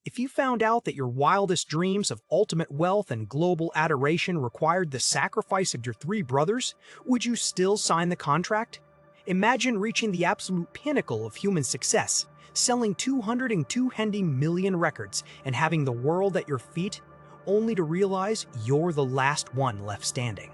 If you found out that your wildest dreams of ultimate wealth and global adoration required the sacrifice of your three brothers, would you still sign the contract? Imagine reaching the absolute pinnacle of human success, selling 220 million records and having the world at your feet, only to realize you're the last one left standing.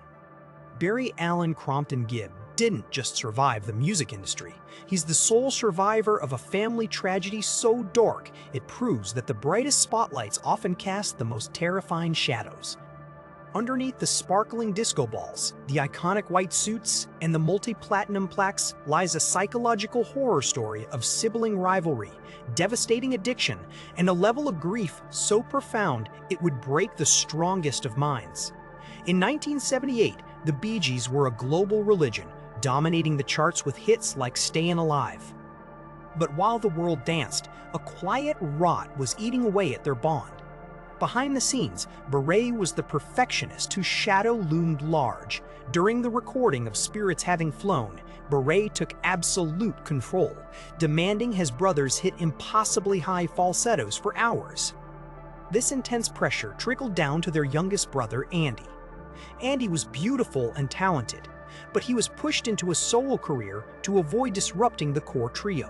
Barry Allen Crompton Gibb didn't just survive the music industry. He's the sole survivor of a family tragedy so dark it proves that the brightest spotlights often cast the most terrifying shadows. Underneath the sparkling disco balls, the iconic white suits, and the multi-platinum plaques lies a psychological horror story of sibling rivalry, devastating addiction, and a level of grief so profound it would break the strongest of minds. In 1978, the Bee Gees were a global religion, dominating the charts with hits like Stayin Alive. But while the world danced, a quiet rot was eating away at their bond. Behind the scenes, Barry was the perfectionist whose shadow loomed large. During the recording of Spirits Having Flown, Barry took absolute control, demanding his brothers hit impossibly high falsettos for hours. This intense pressure trickled down to their youngest brother, Andy. Andy was beautiful and talented, but he was pushed into a solo career to avoid disrupting the core trio.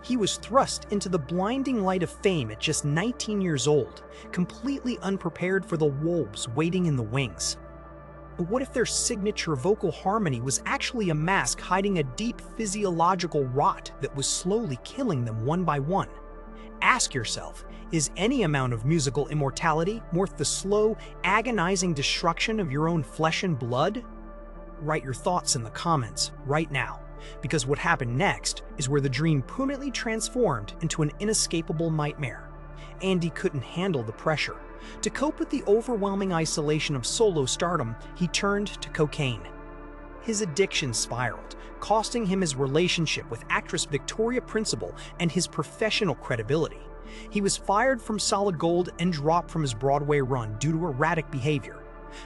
He was thrust into the blinding light of fame at just 19 years old, completely unprepared for the wolves waiting in the wings. But what if their signature vocal harmony was actually a mask hiding a deep physiological rot that was slowly killing them one by one? Ask yourself, is any amount of musical immortality worth the slow, agonizing destruction of your own flesh and blood? Write your thoughts in the comments right now, because what happened next is where the dream permanently transformed into an inescapable nightmare. Andy couldn't handle the pressure. To cope with the overwhelming isolation of solo stardom, he turned to cocaine. His addiction spiraled, costing him his relationship with actress Victoria Principal and his professional credibility. He was fired from Solid Gold and dropped from his Broadway run due to erratic behavior.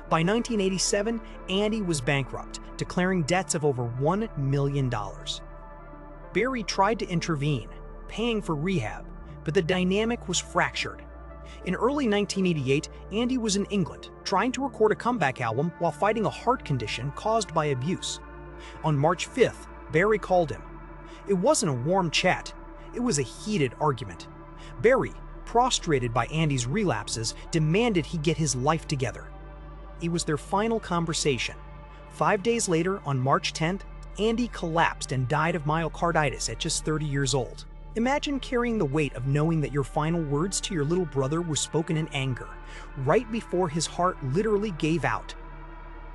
By 1987, Andy was bankrupt, declaring debts of over $1 million. Barry tried to intervene, paying for rehab, but the dynamic was fractured. In early 1988, Andy was in England, trying to record a comeback album while fighting a heart condition caused by abuse. On March 5th, Barry called him. It wasn't a warm chat, it was a heated argument. Barry, prostrated by Andy's relapses, demanded he get his life together. It was their final conversation. 5 days later, on March 10th, Andy collapsed and died of myocarditis at just 30 years old. Imagine carrying the weight of knowing that your final words to your little brother were spoken in anger, right before his heart literally gave out.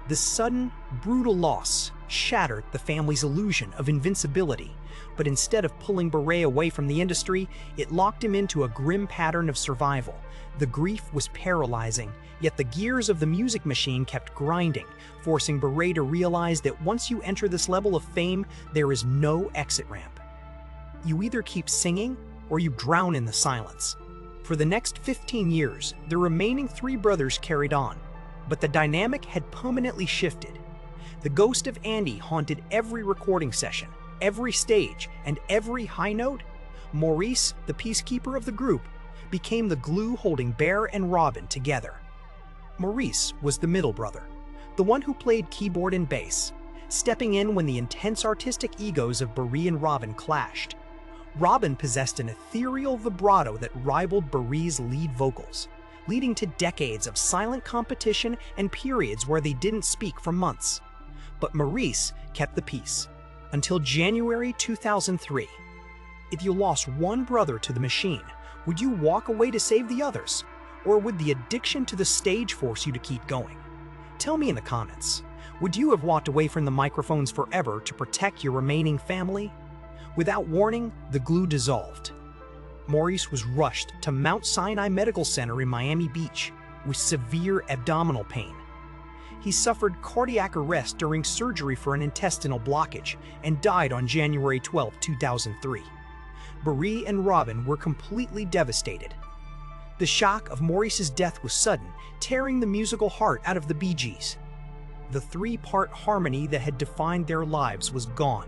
The sudden, brutal loss shattered the family's illusion of invincibility, but instead of pulling Barry away from the industry, it locked him into a grim pattern of survival. The grief was paralyzing, yet the gears of the music machine kept grinding, forcing Barry to realize that once you enter this level of fame, there is no exit ramp. You either keep singing or you drown in the silence. For the next 15 years, the remaining three brothers carried on, but the dynamic had permanently shifted. The ghost of Andy haunted every recording session, every stage, and every high note. Maurice, the peacekeeper of the group, became the glue holding Bear and Robin together. Maurice was the middle brother, the one who played keyboard and bass, stepping in when the intense artistic egos of Barry and Robin clashed. Robin possessed an ethereal vibrato that rivaled Barry's lead vocals, leading to decades of silent competition and periods where they didn't speak for months. But Maurice kept the peace, until January 2003. If you lost one brother to the machine, would you walk away to save the others? Or would the addiction to the stage force you to keep going? Tell me in the comments, would you have walked away from the microphones forever to protect your remaining family? Without warning, the glue dissolved. Maurice was rushed to Mount Sinai Medical Center in Miami Beach with severe abdominal pain. He suffered cardiac arrest during surgery for an intestinal blockage and died on January 12, 2003. Barry and Robin were completely devastated. The shock of Maurice's death was sudden, tearing the musical heart out of the Bee Gees. The three-part harmony that had defined their lives was gone.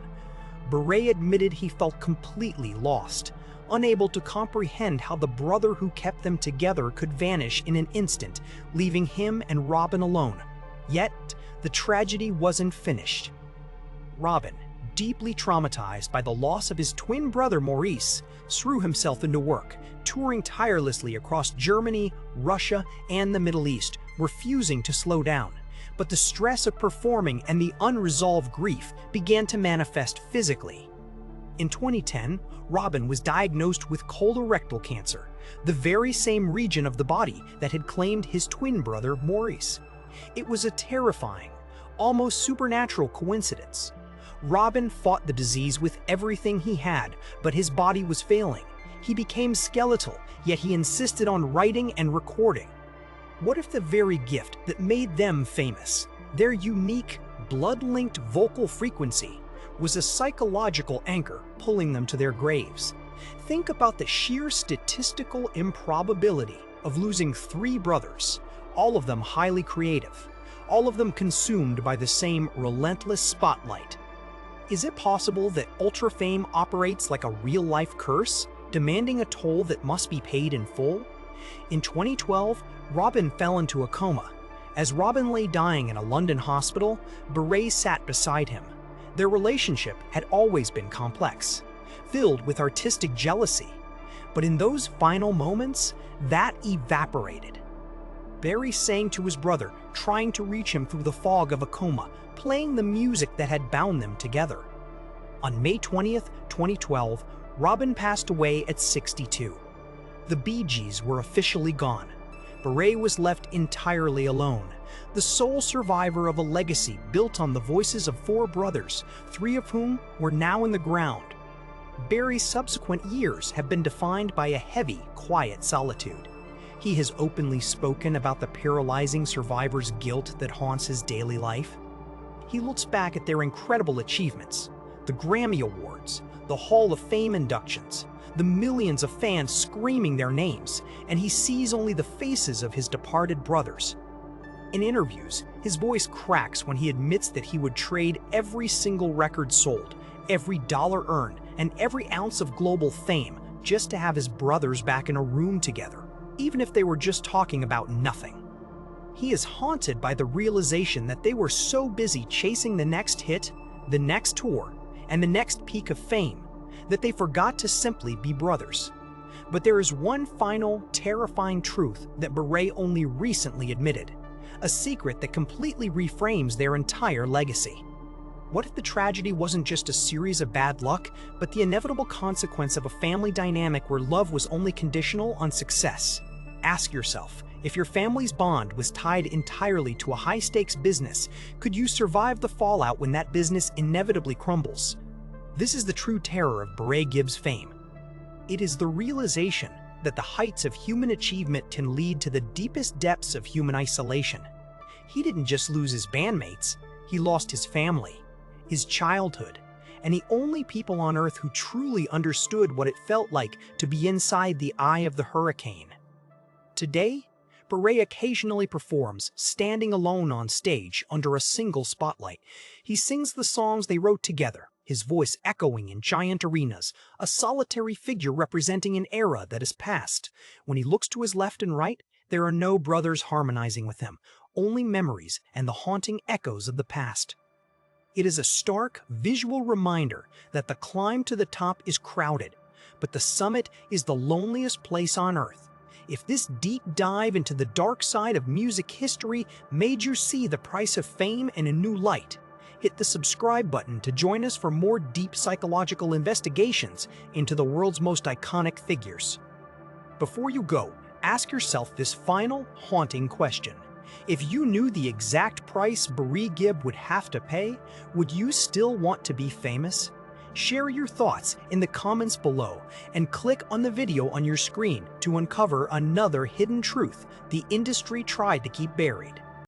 Barry admitted he felt completely lost, unable to comprehend how the brother who kept them together could vanish in an instant, leaving him and Robin alone. Yet, the tragedy wasn't finished. Robin, deeply traumatized by the loss of his twin brother Maurice, threw himself into work, touring tirelessly across Germany, Russia, and the Middle East, refusing to slow down. But the stress of performing and the unresolved grief began to manifest physically. In 2010, Robin was diagnosed with colorectal cancer, the very same region of the body that had claimed his twin brother Maurice. It was a terrifying, almost supernatural coincidence. Robin fought the disease with everything he had, but his body was failing. He became skeletal, yet he insisted on writing and recording. What if the very gift that made them famous, their unique, blood-linked vocal frequency, was a psychological anchor pulling them to their graves? Think about the sheer statistical improbability of losing 3 brothers, all of them highly creative, all of them consumed by the same relentless spotlight. Is it possible that ultra fame operates like a real-life curse, demanding a toll that must be paid in full? In 2012, Robin fell into a coma. As Robin lay dying in a London hospital, Barry sat beside him. Their relationship had always been complex, filled with artistic jealousy. But in those final moments, that evaporated. Barry sang to his brother, trying to reach him through the fog of a coma, playing the music that had bound them together. On May 20th, 2012, Robin passed away at 62. The Bee Gees were officially gone. Barry was left entirely alone, the sole survivor of a legacy built on the voices of 4 brothers, 3 of whom were now in the ground. Barry's subsequent years have been defined by a heavy, quiet solitude. He has openly spoken about the paralyzing survivor's guilt that haunts his daily life. He looks back at their incredible achievements, the Grammy Awards, the Hall of Fame inductions, the millions of fans screaming their names, and he sees only the faces of his departed brothers. In interviews, his voice cracks when he admits that he would trade every single record sold, every dollar earned, and every ounce of global fame just to have his brothers back in a room together, even if they were just talking about nothing. He is haunted by the realization that they were so busy chasing the next hit, the next tour, and the next peak of fame, that they forgot to simply be brothers. But there is one final, terrifying truth that Barry only recently admitted, a secret that completely reframes their entire legacy. What if the tragedy wasn't just a series of bad luck, but the inevitable consequence of a family dynamic where love was only conditional on success? Ask yourself, if your family's bond was tied entirely to a high-stakes business, could you survive the fallout when that business inevitably crumbles? This is the true terror of Barry Gibb's fame. It is the realization that the heights of human achievement can lead to the deepest depths of human isolation. He didn't just lose his bandmates, he lost his family, his childhood, and the only people on Earth who truly understood what it felt like to be inside the eye of the hurricane. Today, Barry occasionally performs, standing alone on stage under a single spotlight. He sings the songs they wrote together, his voice echoing in giant arenas, a solitary figure representing an era that is past. When he looks to his left and right, there are no brothers harmonizing with him, only memories and the haunting echoes of the past. It is a stark, visual reminder that the climb to the top is crowded, but the summit is the loneliest place on Earth. If this deep dive into the dark side of music history made you see the price of fame in a new light, hit the subscribe button to join us for more deep psychological investigations into the world's most iconic figures. Before you go, ask yourself this final, haunting question. If you knew the exact price Barry Gibb would have to pay, would you still want to be famous? Share your thoughts in the comments below and click on the video on your screen to uncover another hidden truth the industry tried to keep buried.